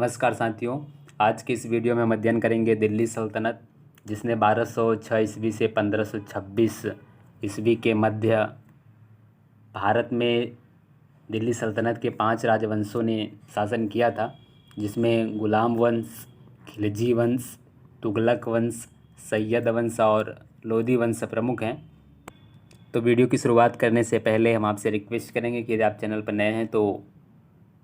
नमस्कार साथियों। आज के इस वीडियो में हम अध्ययन करेंगे दिल्ली सल्तनत, जिसने 1206 ईस्वी से 1526 ईस्वी के मध्य भारत में दिल्ली सल्तनत के 5 राजवंशों ने शासन किया था, जिसमें गुलाम वंश, खिलजी वंश, तुगलक वंश, सैयद वंश और लोधी वंश प्रमुख हैं। तो वीडियो की शुरुआत करने से पहले हम आपसे रिक्वेस्ट करेंगे कि यदि आप चैनल पर नए हैं तो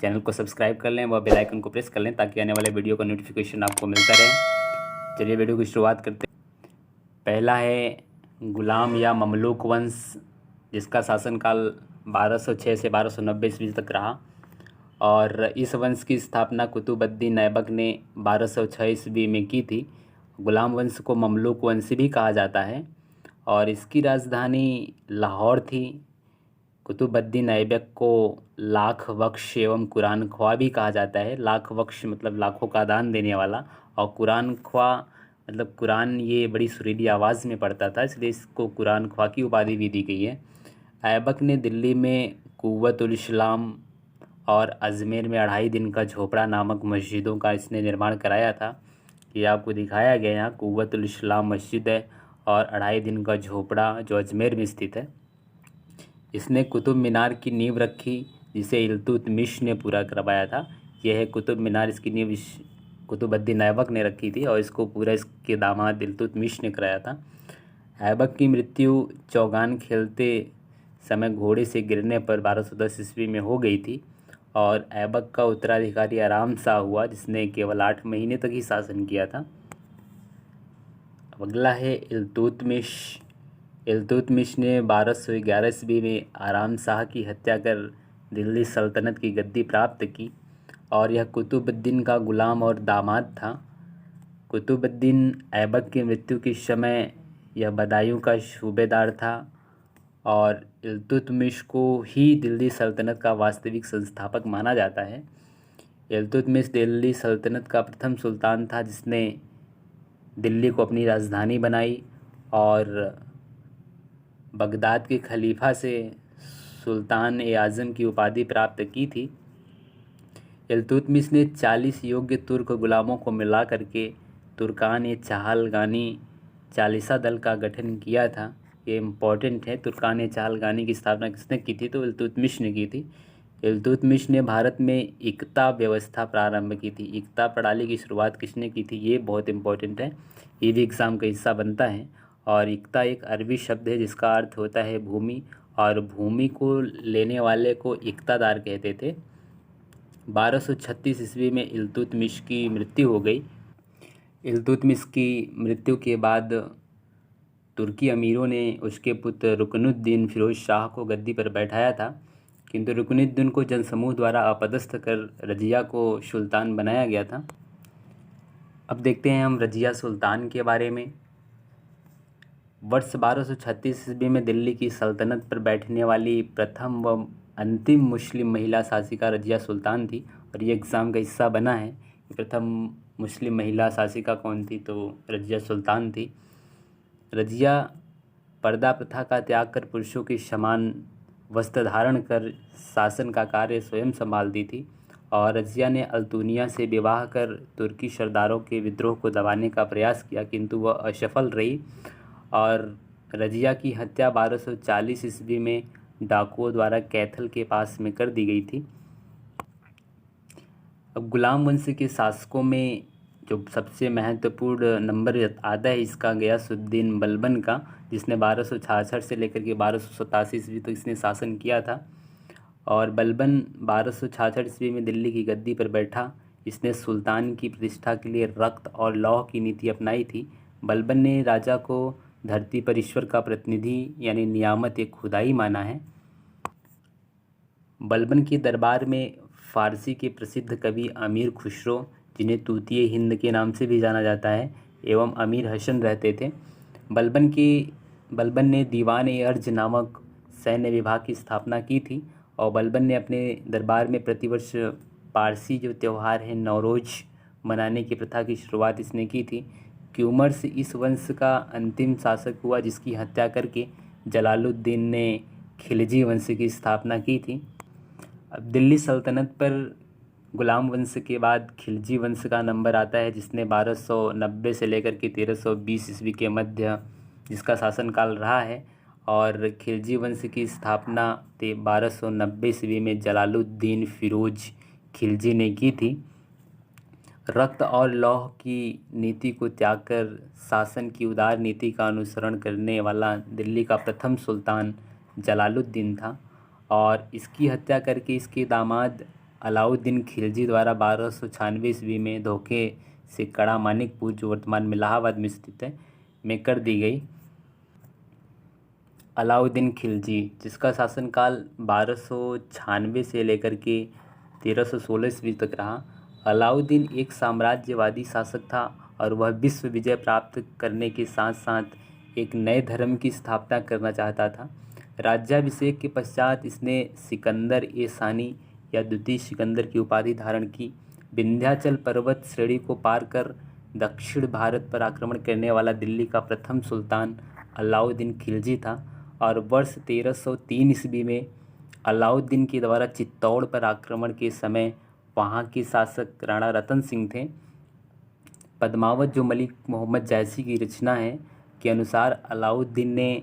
चैनल को सब्सक्राइब कर लें व बेल आइकन को प्रेस कर लें ताकि आने वाले वीडियो का नोटिफिकेशन आपको मिलता रहे। चलिए वीडियो की शुरुआत करते हैं। पहला है गुलाम या ममलूक वंश, जिसका शासनकाल 1206 से 1290 ईस्वी तक रहा और इस वंश की स्थापना कुतुबुद्दीन ऐबक ने 1206 ईस्वी में की थी। गुलाम वंश को ममलूक वंश भी कहा जाता है और इसकी राजधानी लाहौर थी। कुतुबुद्दीन ऐबक को लाख बख्श एवं कुरान ख्वाह भी कहा जाता है। लाख बख्श मतलब लाखों का दान देने वाला, और कुरान ख्वाह मतलब कुरान ये बड़ी सुरीली आवाज़ में पढ़ता था, इसलिए इसको कुरान ख्वाह की उपाधि भी दी गई है। ऐबक ने दिल्ली में कुव्वतुल इस्लाम और अजमेर में 2.5 दिन का झोपड़ा नामक मस्जिदों का इसने निर्माण कराया था। ये आपको दिखाया गया यहाँ कुव्वतुल इस्लाम मस्जिद है और 2.5 दिन का झोपड़ा जो अजमेर में स्थित है। इसने कुतुब मीनार की नींव रखी, जिसे इल्तुतमिश ने पूरा करवाया था। यह है कुतुब मीनार, इसकी नींव कुतुबुद्दीन ऐबक ने रखी थी और इसको पूरा इसके दामाद इल्तुतमिश ने कराया था। ऐबक की मृत्यु चौगान खेलते समय घोड़े से गिरने पर 1210 ईस्वी में हो गई थी और ऐबक का उत्तराधिकारी आराम शाह हुआ, जिसने केवल 8 महीने तक ही शासन किया था। अगला है इल्तुतमिश। इल्तुतमिश ने 1211 ईस्वी में आराम शाह की हत्या कर दिल्ली सल्तनत की गद्दी प्राप्त की और यह कुतुबुद्दीन का गुलाम और दामाद था। कुतुबुद्दीन ऐबक की मृत्यु के समय यह बदायूं का सूबेदार था और इल्तुतमिश को ही दिल्ली सल्तनत का वास्तविक संस्थापक माना जाता है। इल्तुतमिश दिल्ली सल्तनत का प्रथम सुल्तान था, जिसने दिल्ली को अपनी राजधानी बनाई और बगदाद के खलीफा से सुल्तान ए आज़म की उपाधि प्राप्त की थी। इल्तुतमिश ने 40 योग्य तुर्क गुलामों को मिला करके तुर्कान ए चहालगानी चालीसा दल का गठन किया था। ये इम्पोर्टेंट है। तुर्कान ए चहालगानी की स्थापना किसने की थी? तो इल्तुतमिश ने की थी। इल्तुतमिश ने भारत में इक्ता व्यवस्था प्रारंभ की थी। इक्ता प्रणाली की शुरुआत किसने की थी? ये बहुत इम्पोर्टेंट है, ये भी एग्ज़ाम का हिस्सा बनता है। और इक्ता एक अरबी शब्द है जिसका अर्थ होता है भूमि, और भूमि को लेने वाले को इक्तादार कहते थे। 1236 ईस्वी में इल्तुतमिश की मृत्यु हो गई। इल्तुतमिश की मृत्यु के बाद तुर्की अमीरों ने उसके पुत्र रुकनुद्दीन फिरोज शाह को गद्दी पर बैठाया था, किंतु रुकनुद्दीन को जनसमूह द्वारा अपदस्थ कर रजिया को सुल्तान बनाया गया था। अब देखते हैं हम रजिया सुल्तान के बारे में। वर्ष 1236 ईस्वी में दिल्ली की सल्तनत पर बैठने वाली प्रथम व अंतिम मुस्लिम महिला शासिका रजिया सुल्तान थी और ये एग्ज़ाम का हिस्सा बना है। प्रथम मुस्लिम महिला शासिका कौन थी? तो रजिया सुल्तान थी। रजिया पर्दा प्रथा का त्याग कर पुरुषों के समान वस्त्र धारण कर शासन का कार्य स्वयं संभालती थी और रजिया ने अल्तुनिया से विवाह कर तुर्की सरदारों के विद्रोह को दबाने का प्रयास किया, किंतु वह असफल रही और रजिया की हत्या 1240 ईस्वी में डाकुओं द्वारा कैथल के पास में कर दी गई थी। अब गुलाम वंश के शासकों में जो सबसे महत्वपूर्ण नंबर आता है इसका गयासुद्दीन बलबन का, जिसने 1266 से लेकर के 1287 ईस्वी तक इसने शासन किया था। और बलबन 1266 ईस्वी में दिल्ली की गद्दी पर बैठा। इसने सुल्तान की प्रतिष्ठा के लिए रक्त और लौह की नीति अपनाई थी। बलबन ने राजा को धरती पर ईश्वर का प्रतिनिधि यानी नियामत एक खुदाई माना है। बलबन के दरबार में फारसी के प्रसिद्ध कवि अमीर खुसरो, जिन्हें तूतिए हिंद के नाम से भी जाना जाता है, एवं अमीर हसन रहते थे। बलबन ने दीवान ए अर्ज नामक सैन्य विभाग की स्थापना की थी और बलबन ने अपने दरबार में प्रतिवर्ष पारसी जो त्यौहार है नौरोज मनाने की प्रथा की शुरुआत इसने की थी। क्यूमर्स इस वंश का अंतिम शासक हुआ, जिसकी हत्या करके जलालुद्दीन ने खिलजी वंश की स्थापना की थी। अब दिल्ली सल्तनत पर गुलाम वंश के बाद खिलजी वंश का नंबर आता है, जिसने 1290 से लेकर के 1320 ईस्वी के मध्य जिसका शासनकाल रहा है। और खिलजी वंश की स्थापना 1290 ईस्वी में जलालुद्दीन फिरोज खिलजी ने की थी। रक्त और लौह की नीति को त्याग कर शासन की उदार नीति का अनुसरण करने वाला दिल्ली का प्रथम सुल्तान जलालुद्दीन था, और इसकी हत्या करके इसके दामाद अलाउद्दीन खिलजी द्वारा 1296 ईस्वी में धोखे से कड़ा मानिकपुर, जो वर्तमान में इलाहाबाद में स्थित है, में कर दी गई। अलाउद्दीन खिलजी, जिसका शासनकाल 1296 से लेकर के 1316 ईस्वी तक रहा। अलाउद्दीन एक साम्राज्यवादी शासक था और वह विश्व विजय प्राप्त करने के साथ साथ एक नए धर्म की स्थापना करना चाहता था। राज्याभिषेक के पश्चात इसने सिकंदर ए सानी या द्वितीय सिकंदर की उपाधि धारण की। विंध्याचल पर्वत श्रेणी को पार कर दक्षिण भारत पर आक्रमण करने वाला दिल्ली का प्रथम सुल्तान अलाउद्दीन खिलजी था, और वर्ष 1303 ईस्वी में अलाउद्दीन के द्वारा चित्तौड़ पर आक्रमण के समय वहाँ के शासक राणा रतन सिंह थे। पद्मावत, जो मलिक मोहम्मद जैसी की रचना है, के अनुसार अलाउद्दीन ने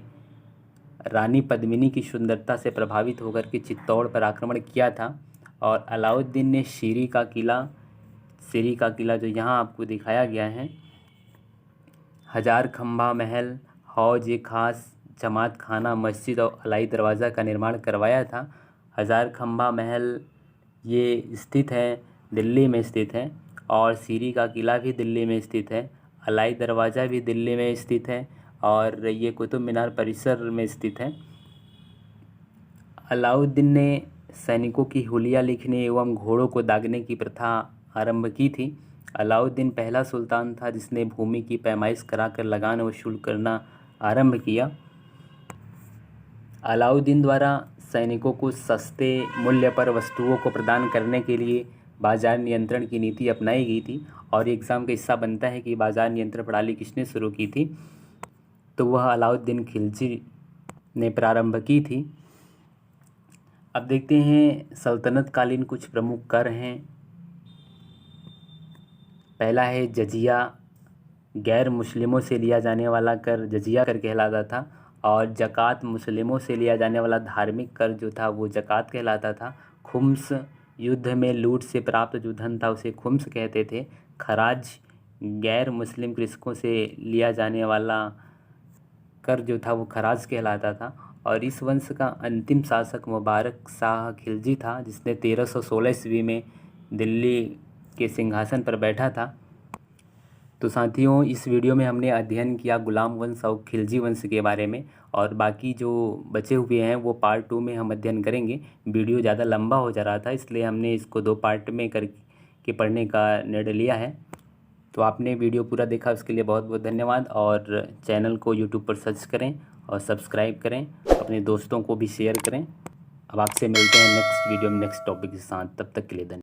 रानी पद्मिनी की सुंदरता से प्रभावित होकर के चित्तौड़ पर आक्रमण किया था, और अलाउद्दीन ने सीरी का किला जो यहाँ आपको दिखाया गया है, हजार खंभा महल, हौज ए खास, जमात खाना, मस्जिद और अलाई दरवाज़ा का निर्माण करवाया था। हजार खंभा महल ये स्थित है, दिल्ली में स्थित है, और सीरी का किला भी दिल्ली में स्थित है। अलाई दरवाज़ा भी दिल्ली में स्थित है, और ये कुतुब मीनार परिसर में स्थित है। अलाउद्दीन ने सैनिकों की हुलिया लिखने एवं घोड़ों को दागने की प्रथा आरंभ की थी। अलाउद्दीन पहला सुल्तान था जिसने भूमि की पैमाइश कराकर लगान वसूल करना आरंभ किया। अलाउद्दीन द्वारा सैनिकों को सस्ते मूल्य पर वस्तुओं को प्रदान करने के लिए बाजार नियंत्रण की नीति अपनाई गई थी, और एग्ज़ाम का हिस्सा बनता है कि बाजार नियंत्रण प्रणाली किसने शुरू की थी, तो वह अलाउद्दीन खिलजी ने प्रारंभ की थी। अब देखते हैं सल्तनत कालीन कुछ प्रमुख कर हैं। पहला है जजिया, गैर मुस्लिमों से लिया जाने वाला कर जजिया कर कहलाता था, और ज़कात, मुस्लिमों से लिया जाने वाला धार्मिक कर जो था वो ज़कात कहलाता था। खुम्स, युद्ध में लूट से प्राप्त जो धन था उसे खुम्स कहते थे। खराज, गैर मुस्लिम कृषकों से लिया जाने वाला कर जो था वो खराज कहलाता था। और इस वंश का अंतिम शासक मुबारक शाह खिलजी था, जिसने 1316 ईस्वी में दिल्ली के सिंहासन पर बैठा था। तो साथियों, इस वीडियो में हमने अध्ययन किया गुलाम वंश और खिलजी वंश के बारे में, और बाकी जो बचे हुए हैं वो पार्ट 2 में हम अध्ययन करेंगे। वीडियो ज़्यादा लंबा हो जा रहा था, इसलिए हमने इसको 2 पार्ट में करके पढ़ने का निर्णय लिया है। तो आपने वीडियो पूरा देखा उसके लिए बहुत बहुत धन्यवाद, और चैनल को यूट्यूब पर सर्च करें और सब्सक्राइब करें, अपने दोस्तों को भी शेयर करें। अब आपसे मिलते हैं नेक्स्ट वीडियो में नेक्स्ट टॉपिक के साथ, तब तक के लिए धन्यवाद।